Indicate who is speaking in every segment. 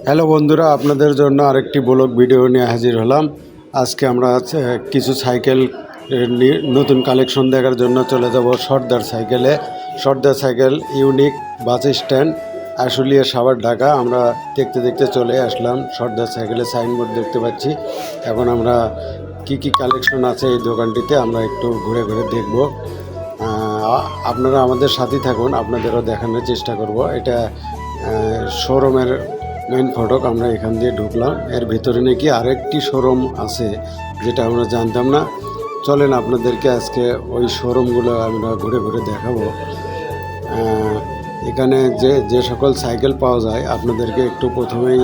Speaker 1: Hello বন্ধুরা, আপনাদের জন্য আরেকটি ব্লগ ভিডিও নিয়ে হাজির হলাম। আজকে আমরা কিছু সাইকেল নতুন কালেকশন দেখার জন্য চলে যাব সর্দার সাইকেলে। Sardar cycle unique bus stand, Ashulia Savar Dhaka. আমরা দেখতে দেখতে চলে আসলাম সর্দার সাইকেলে। সাইনবোর্ড দেখতে পাচ্ছি। এখন আমরা কি কি কালেকশন আছে এই দোকানটিতে আমরা একটু ঘুরে ঘুরে দেখব। আপনারা আমাদের সাথেই থাকুন, আপনাদেরও দেখানোর চেষ্টা করব। এটা শোরুমের মেইন ফটক। আমরা এখান দিয়ে ঢুকলাম। এর ভিতরে নাকি আরেকটি শোরুম আছে, যেটা আমরা জানতাম না। চলেন আপনাদেরকে আজকে ওই শোরুমগুলো আমরা ঘুরে ঘুরে দেখাবো। এখানে যে সকল সাইকেল পাওয়া যায় আপনাদেরকে একটু প্রথমেই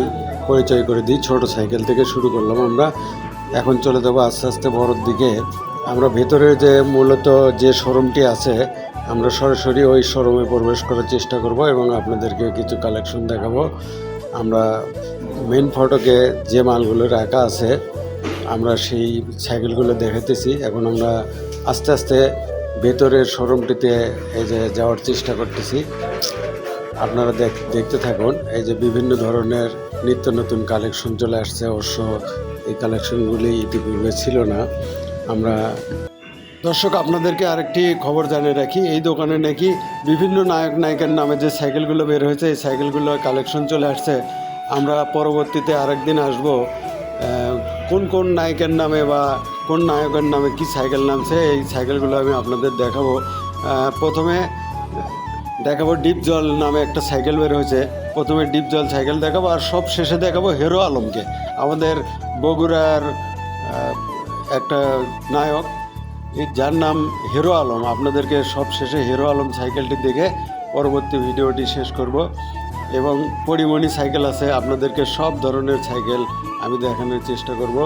Speaker 1: পরিচয় করে দিই। ছোট সাইকেল থেকে শুরু করলাম আমরা। এখন চলে যাবো আস্তে আস্তে বড়োর দিকে। আমরা ভেতরে যে মূলত যে শোরুমটি আছে, আমরা সরাসরি ওই শোরুমে প্রবেশ করার চেষ্টা করব এবং আপনাদেরকে কিছু কালেকশন দেখাবো। আমরা মেন ফটকে যে মালগুলো রাখা আছে আমরা সেই সাইকেলগুলো দেখাতেছি। এখন আমরা আস্তে আস্তে ভেতরের শোরুমটিতে এই যে যাওয়ার চেষ্টা করতেছি। আপনারা দেখতে থাকুন। এই যে বিভিন্ন ধরনের নিত্য নতুন কালেকশন চলে আসছে। অবশ্য এই কালেকশনগুলি ইতিপূর্বে ছিল না। আমরা দর্শক আপনাদেরকে আরেকটি খবর জানিয়ে রাখি, এই দোকানে নাকি বিভিন্ন নায়ক নায়িকার নামে যে সাইকেলগুলো বের হয়েছে, এই সাইকেলগুলোর কালেকশন চলে আসছে। আমরা পরবর্তীতে আরেকদিন আসব, কোন কোন নায়িকার নামে বা কোন নায়কের নামে কি সাইকেল নামছে এই সাইকেলগুলো আমি আপনাদের দেখাবো। প্রথমে দেখাবো ডিপ জল নামে একটা সাইকেল বের হয়েছে। প্রথমে ডিপ জল সাইকেল দেখাবো, আর সব শেষে দেখাবো হিরো আলমকে, আমাদের বগুড়ার একটা নায়ক, যার নাম হিরো আলম। আপনাদেরকে সব শেষে হিরো আলম সাইকেলটি দেখে পরবর্তী ভিডিওটি শেষ করব। এবং পরিমণি সাইকেল আছে, আপনাদেরকে সব ধরনের সাইকেল আমি দেখানোর চেষ্টা করব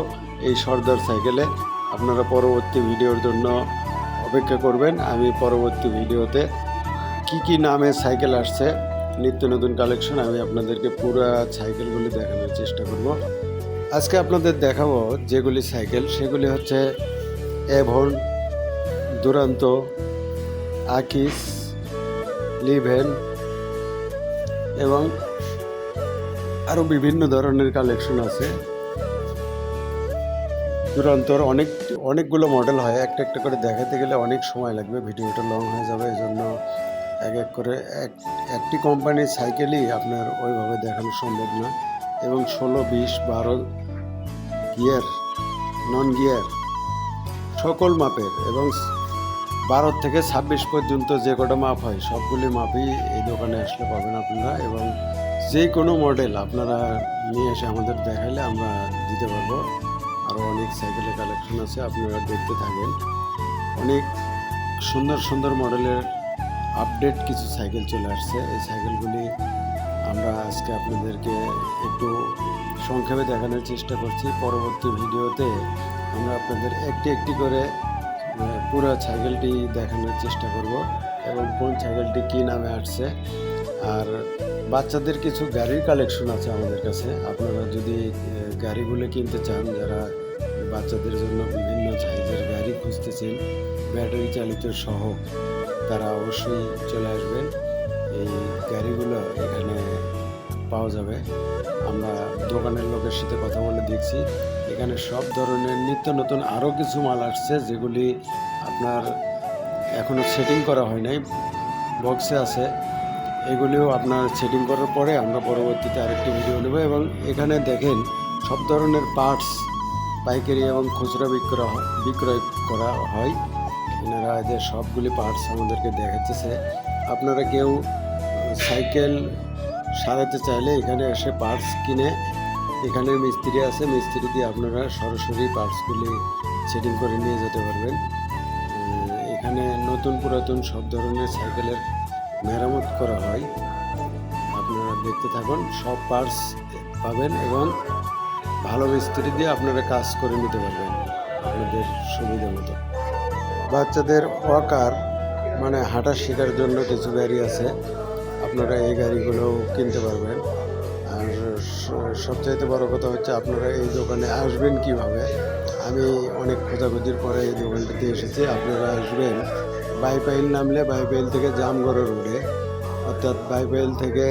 Speaker 1: এই সর্দার সাইকেলে। আপনারা পরবর্তী ভিডিওর জন্য অপেক্ষা করবেন। আমি পরবর্তী ভিডিওতে কি কি নামে সাইকেল আসছে, নিত্য নতুন কালেকশন, আমি আপনাদেরকে পুরো সাইকেলগুলি দেখানোর চেষ্টা করব। আজকে আপনাদের দেখাবো যেগুলি সাইকেল, সেগুলি হচ্ছে এভন, দুরান্ত, আকিস, লিভেন এবং আরও বিভিন্ন ধরনের কালেকশন আছে। দুরান্তর অনেকগুলো মডেল হয়, একটা একটা করে দেখাতে গেলে অনেক সময় লাগবে, ভিডিওটা লং হয়ে যাবে। এই জন্য এক এক করে একটি কোম্পানির সাইকেলই আপনার ওইভাবে দেখানো সম্ভব না। এবং 16, 20, 12 গিয়ার, নন গিয়ার সকল মাপের এবং 12 থেকে 26 পর্যন্ত যে কটা মাপ হয় সবগুলি মাপই এই দোকানে আসলে পাবেন আপনারা। এবং যে কোনো মডেল আপনারা নিয়ে এসে আমাদের দেখাইলে আমরা দিতে পারবো। আরও অনেক সাইকেলের কালেকশন আছে, আপনারা দেখতে থাকেন। অনেক সুন্দর সুন্দর মডেলের আপডেট কিছু সাইকেল চলে আসছে। এই সাইকেলগুলি আমরা আজকে আপনাদেরকে একটু সংক্ষেপে দেখানোর চেষ্টা করছি। পরবর্তী ভিডিওতে আমরা আপনাদের একটি একটি করে পুরো সাইকেলটি দেখানোর চেষ্টা করব এবং কোন সাইকেলটি কী নামে আসছে। আর বাচ্চাদের কিছু গাড়ির কালেকশন আছে আমাদের কাছে। আপনারা যদি গাড়িগুলো কিনতে চান, যারা বাচ্চাদের জন্য বিভিন্ন সাইজের গাড়ি খুঁজতেছেন ব্যাটারি চালিত সহ, তারা অবশ্যই চলে আসবেন। এই গাড়িগুলো এখানে পাওয়া যাবে। আমরা দোকানের লোকের সাথে কথা বলে দেখছি, এখানে সব ধরনের নিত্য নতুন আরও কিছু মাল আসছে, যেগুলি আপনার এখনও সেটিং করা হয় নাই, বক্সে আছে। এগুলিও আপনার সেটিং করার পরে আমরা পরবর্তীতে আরেকটি ভিডিও নেব। এবং এখানে দেখেন সব ধরনের পার্টস পাইকারি এবং খুচরা বিক্রয় করা হয়। এনারা যে সবগুলি পার্টস আমাদেরকে দেখাচ্ছে। আপনারা কেউ সাইকেল সারাতে চাইলে এখানে এসে পার্টস কিনে, এখানে মিস্ত্রি আছে, মিস্ত্রি দিয়ে আপনারা সরাসরি পার্টসগুলি সেটিং করে নিয়ে যেতে পারবেন। এখানে নতুন পুরাতন সব ধরনের সাইকেলের মেরামত করা হয়। আপনারা দেখতে থাকুন, সব পার্টস পাবেন এবং ভালো মিস্ত্রি দিয়ে আপনারা কাজ করে নিতে পারবেন আপনাদের সুবিধা মতো। বাচ্চাদের ওয়াকার মানে হাঁটা শেখার জন্য কিছু গাড়ি আছে, আপনারা এই গাড়িগুলোও কিনতে পারবেন। আর সবচাইতে বড় কথা হচ্ছে আপনারা এই দোকানে আসবেন কিভাবে। আমি অনেক খোঁজাখুঁজির পরে এই দোকানটিতে এসেছি। আপনারা আসবেন বাইপাইল নামলে বাইপাইল থেকে জামগড় রোডে, অর্থাৎ বাইপাইল থেকে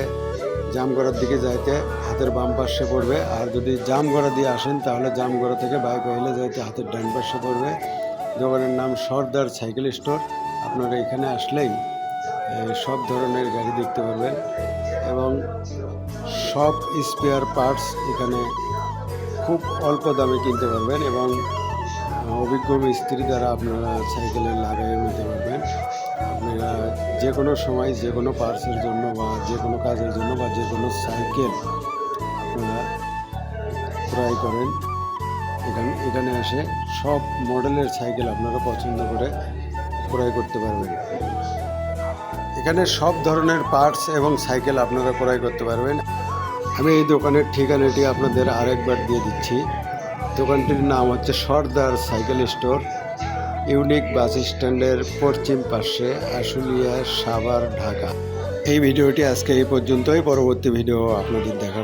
Speaker 1: জামগড়ার দিকে যাইতে হাতের বাম পাশে পড়বে, আর যদি জামগড়া দিয়ে আসেন তাহলে জামগড়া থেকে বাইপাইলে যাইতে হাতের ডান পাশে পড়বে। দোকানের নাম সর্দার সাইকেল স্টোর। আপনারা এখানে আসলেই সব ধরনের গাড়ি দেখতে পারবেন এবং সব স্পেয়ার পার্টস এখানে খুব অল্প দামে কিনতে পারবেন এবং অভিজ্ঞ মিস্ত্রি দ্বারা আপনারা সাইকেলে লাগাইয়ে নিতে পারবেন। আপনারা যে কোনো সময় যে কোনো পার্টসের জন্য বা যে কোনো কাজের জন্য বা যে কোনো সাইকেল আপনারা ক্রয় করেন, এখানে এসে সব মডেলের সাইকেল আপনারা পছন্দ করে ক্রয় করতে পারবেন। এখানে সব ধরনের পার্টস এবং সাইকেল আপনারা ক্রয় করতে পারবেন। আমি এই দোকানের ঠিকানাটি আপনাদের আরেকবার দিয়ে দিচ্ছি। দোকানটির নাম হচ্ছে সর্দার সাইকেল স্টোর, ইউনিক বাস স্ট্যান্ডের পশ্চিম পাশে, আশুলিয়া, সাভার, ঢাকা। এই ভিডিওটি আজকে এই পর্যন্তই। পরবর্তী ভিডিও আপনাদের দেখা